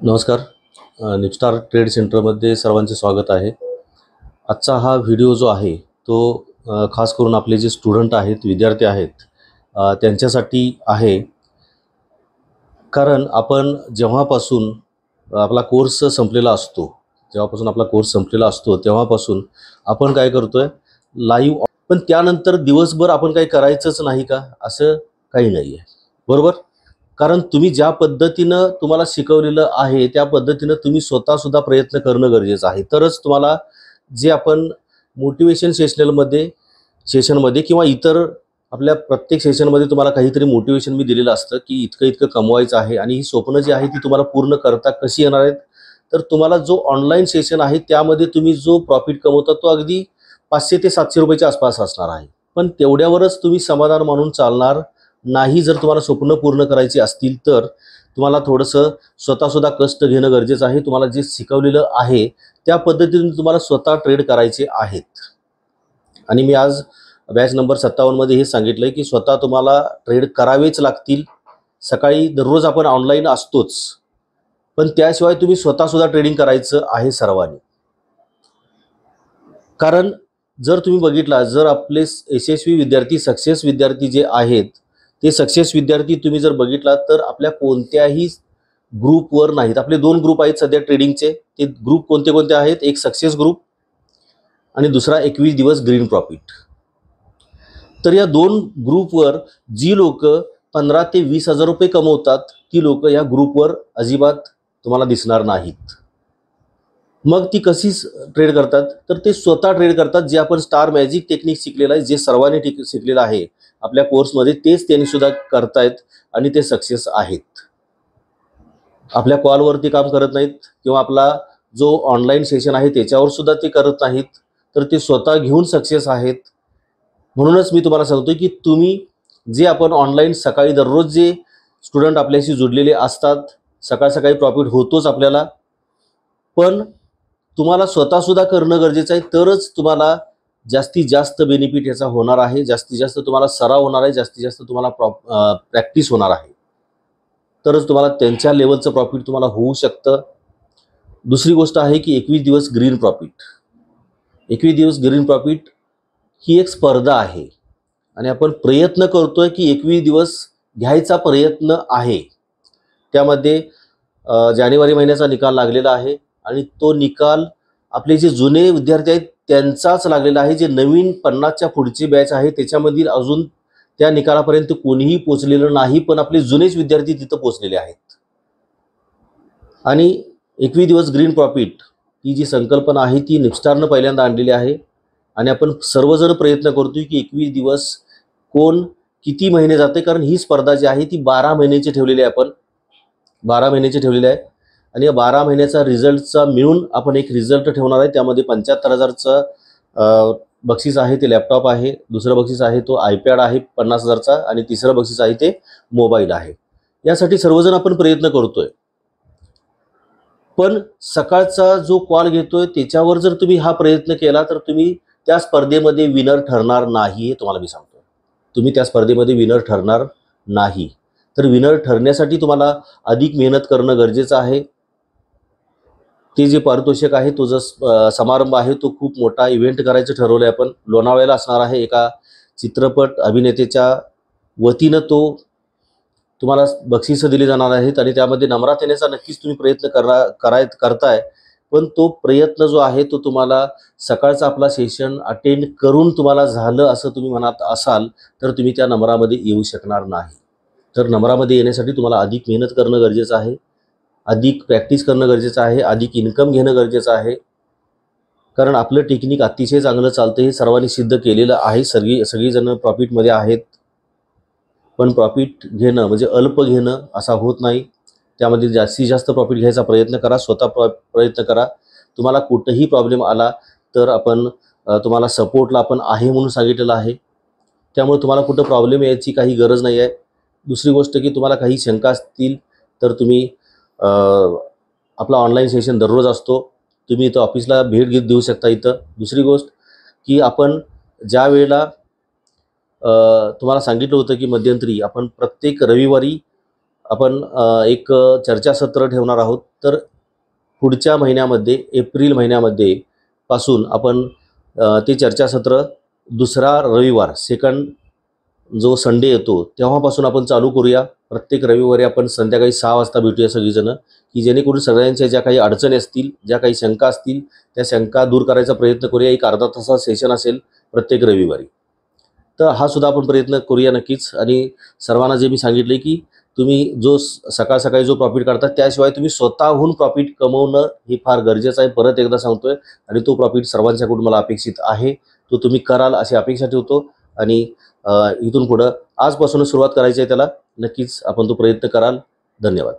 नमस्कार. निपस्टार ट्रेड सेंटरमध्ये सर्वांचे स्वागत आहे. आजचा हा व्हिडिओ जो आहे तो खास करून आपले जे स्टुडंट आहेत, विद्यार्थी आहेत, त्यांच्यासाठी आहे. कारण आपण जेव्हापासून आपला कोर्स संपलेला असतो तेव्हापासून आपण काय करतोय, लाईव्ह. पण त्यानंतर दिवसभर आपण काही करायचंच नाही का? असं काही नाही आहे, बरोबर? कारण तुम्ही ज्या पद्धतीनं तुम्हाला शिकवलेलं आहे त्या पद्धतीनं तुम्ही स्वतःसुद्धा प्रयत्न करणं गरजेचं आहे. तरच तुम्हाला जे आपण मोटिवेशन सेशनमध्ये किंवा इतर आपल्या प्रत्येक सेशनमध्ये तुम्हाला काहीतरी मोटिवेशन मी दिलेलं असतं की इतकं इतकं कमवायचं आहे आणि ही स्वप्न जी आहे ती तुम्हाला पूर्ण करता कशी येणार आहेत. तर तुम्हाला जो ऑनलाईन सेशन आहे त्यामध्ये तुम्ही जो प्रॉफिट कमवता तो अगदी 500 ते 700 रुपयाच्या आसपास असणार आहे. पण तेवढ्यावरच तुम्ही समाधान मानून चालणार नाही. जर तुम्हाला स्वप्न पूर्ण करायची असतील तर तुम्हाला थोडंसं स्वतःसुद्धा कष्ट घेणं गरजेचं आहे. तुम्हाला जे शिकवलेलं आहे त्या पद्धतीने तुम्हाला स्वतः ट्रेड करायचे आहेत. आणि मी आज बॅच नंबर 57 मध्ये हे सांगितलंय की स्वतः तुम्हाला ट्रेड करावेच लागतील. सकाळी दररोज आपण ऑनलाईन असतोच, पण त्याशिवाय तुम्ही स्वतःसुद्धा ट्रेडिंग करायचं आहे सर्वांनी. कारण जर तुम्ही बघितला, जर आपले यशस्वी विद्यार्थी, सक्सेस विद्यार्थी जे आहेत ते सक्सेस विद्यार्थी तुम्ही जर बघितला तर आपल्या कोणत्याही ग्रुपवर नाहीत. आपले 2 ग्रुप आहेत सध्या ट्रेडिंगचे. ते ग्रुप कोणते कोणते आहेत? एक सक्सेस ग्रुप आणि दुसरा 21 दिवस ग्रीन प्रॉफिट. तर या 2 ग्रुपवर जी लोक 15 ते 20 हजार रुपये कमवतात ती लोक या ग्रुपवर अजिबात तुम्हाला दिसणार नाहीत. मग ती कशी ट्रेड करतात? तर ते स्वतः ट्रेड करतात. जे आपण स्टार मॅजिक टेक्निक शिकलेलं आहे, जे सर्वांनी शिकलेलं आहे आपल्या कोर्समध्ये, तेच त्यांनी सुद्धा करतायत आणि ते सक्सेस आहेत. आपल्या कॉलवरती काम करत नाहीत किंवा आपला जो ऑनलाईन सेशन आहे त्याच्यावर सुद्धा ते करत नाहीत, तर ते स्वतः घेऊन सक्सेस आहेत. म्हणूनच मी तुम्हाला सांगतोय की तुम्ही जे आपण ऑनलाईन सकाळी दररोज जे स्टुडंट आपल्याशी जुडलेले असतात, सकाळी प्रॉफिट होतोच आपल्याला, पण तुम्हाला स्वतःसुद्धा करणं गरजेचं आहे. तरच तुम्हाला जास्तीत जास्त बेनिफिट याचा होणार आहे, जास्तीत जास्त तुम्हाला सराव होणार आहे, जास्तीत जास्त तुम्हाला प्रॅक्टिस होणार आहे. तरच तुम्हाला त्यांच्या लेवलचं प्रॉफिट तुम्हाला होऊ शकतं. दुसरी गोष्ट आहे की 21 दिवस ग्रीन प्रॉफिट. 21 दिवस ग्रीन प्रॉफिट ही एक स्पर्धा आहे आणि आपण प्रयत्न करतोय की 21 दिवस घ्यायचा प्रयत्न आहे. त्यामध्ये जानेवारी महिन्याचा निकाल लागलेला आहे आणि तो निकाल आपले जे जुने विद्यार्थी आहेत त्यांचाच लागलेला आहे. जे नवीन 50च्या पुढची बॅच आहे त्याच्यामधील अजून त्या निकालापर्यंत कोणीही पोचलेलं नाही, पण आपले जुनेच विद्यार्थी तिथं पोचलेले आहेत. आणि 21 दिवस ग्रीन प्रॉफिट ही जी संकल्पना आहे ती निपस्टारनं पहिल्यांदा आणलेली आहे आणि आपण सर्वजण प्रयत्न करतोय की 21 दिवस कोण किती महिने जाते. कारण ही स्पर्धा जी आहे ती 12 महिन्याची ठेवलेली आहे. आपण 12 महिन्याची ठेवलेली आहे आणि या 12 महिन्याचा रिझल्टचा मिळून आपण एक रिझल्ट ठेवणार आहे. त्यामध्ये 75,000चं बक्षीस आहे, ते लॅपटॉप आहे. दुसरं बक्षीस आहे तो आयपॅड आहे 50,000चा आणि तिसरं बक्षीस आहे ते मोबाईल आहे. यासाठी सर्वजण आपण प्रयत्न करतोय. पण सकाळचा जो कॉल घेतोय त्याच्यावर जर तुम्ही हा प्रयत्न केला तर तुम्ही त्या स्पर्धेमध्ये विनर ठरणार नाही, हे तुम्हाला मी सांगतोय. तुम्ही त्या स्पर्धेमध्ये विनर ठरणार नाही. तर विनर ठरण्यासाठी तुम्हाला अधिक मेहनत करणं गरजेचं आहे. ते जे पारितोषिक आहे, तो जो समारंभ आहे तो खूप मोठा इव्हेंट करायचं ठरवलंय आपण. लोणावळ्याला असणार आहे. एका चित्रपट अभिनेत्याच्या वतीनं तो तुम्हाला बक्षिसं दिली जाणार आहेत आणि त्यामध्ये नम्रात येण्याचा नक्कीच तुम्ही प्रयत्न करताय. पण तो प्रयत्न जो आहे तो तुम्हाला सकाळचा आपला सेशन अटेंड करून तुम्हाला झालं असं तुम्ही म्हणत असाल तर तुम्ही त्या नंबरामध्ये येऊ शकणार नाही. तर नंबरामध्ये येण्यासाठी तुम्हाला अधिक मेहनत करणं गरजेचं आहे, अधिक प्रॅक्टिस करणं गरजेचं आहे, अधिक इन्कम घेणं गरजेचं आहे. कारण आपलं टेक्निक अतिशय चांगलं चालतं हे सर्वांनी सिद्ध केलेलं आहे. सगळीजण प्रॉफिटमध्ये आहेत. पण प्रॉफिट घेणं म्हणजे अल्प घेणं असा होत नाही. त्यामध्ये जास्तीत जास्त प्रॉफिट घ्यायचा प्रयत्न करा. स्वतः प्रयत्न करा. तुम्हाला कुठेही प्रॉब्लेम आला तर आपण तुम्हाला सपोर्टला आपण आहे म्हणून सांगितलेलं आहे. त्यामुळे तुम्हाला कुठं प्रॉब्लेम यायची काही गरज नाही आहे. दुसरी गोष्ट की तुम्हाला काही शंका असतील तर तुम्ही आपला ऑनलाईन सेशन दररोज असतो, तुम्ही इथं ऑफिसला भेट देऊ शकता इथं. दुसरी गोष्ट की आपण ज्या वेळेला तुम्हाला सांगितलं होतं की मध्यंतरी आपण प्रत्येक रविवारी आपण एक चर्चासत्र ठेवणार आहोत. तर पुढच्या महिन्यामध्ये एप्रिल महिन्यामध्ये पासून आपण ते चर्चासत्र दुसरा रविवार सेकंड जो संडे येतो तेव्हापासून आपण चालू करूया. प्रत्येक रविवारी आपण संध्याकाळी 6 वाजता भेटूया सगळीजणं, की जेणेकरून सगळ्यांच्या ज्या काही अडचणी असतील, ज्या काही शंका असतील, त्या शंका दूर करायचा प्रयत्न करूया. एक अर्धा तासाचा सेशन असेल प्रत्येक रविवारी. तर हा सुद्धा आपण प्रयत्न करूया नक्कीच. आणि सर्वांना जे मी सांगितले की तुम्ही जो सकाळ सकाळी जो प्रॉफिट काढता त्याशिवाय तुम्ही स्वतःहून प्रॉफिट कमवणं हे फार गरजेचं आहे. परत एकदा सांगतोय, आणि तो प्रॉफिट सर्वांच्याकडून मला अपेक्षित आहे. तो तुम्ही कराल अशी अपेक्षा ठेवतो. आणि इथून पुढं आजपासूनच सुरुवात करायची आहे त्याला. नक्कीच आपण तो प्रयत्न कराल. धन्यवाद.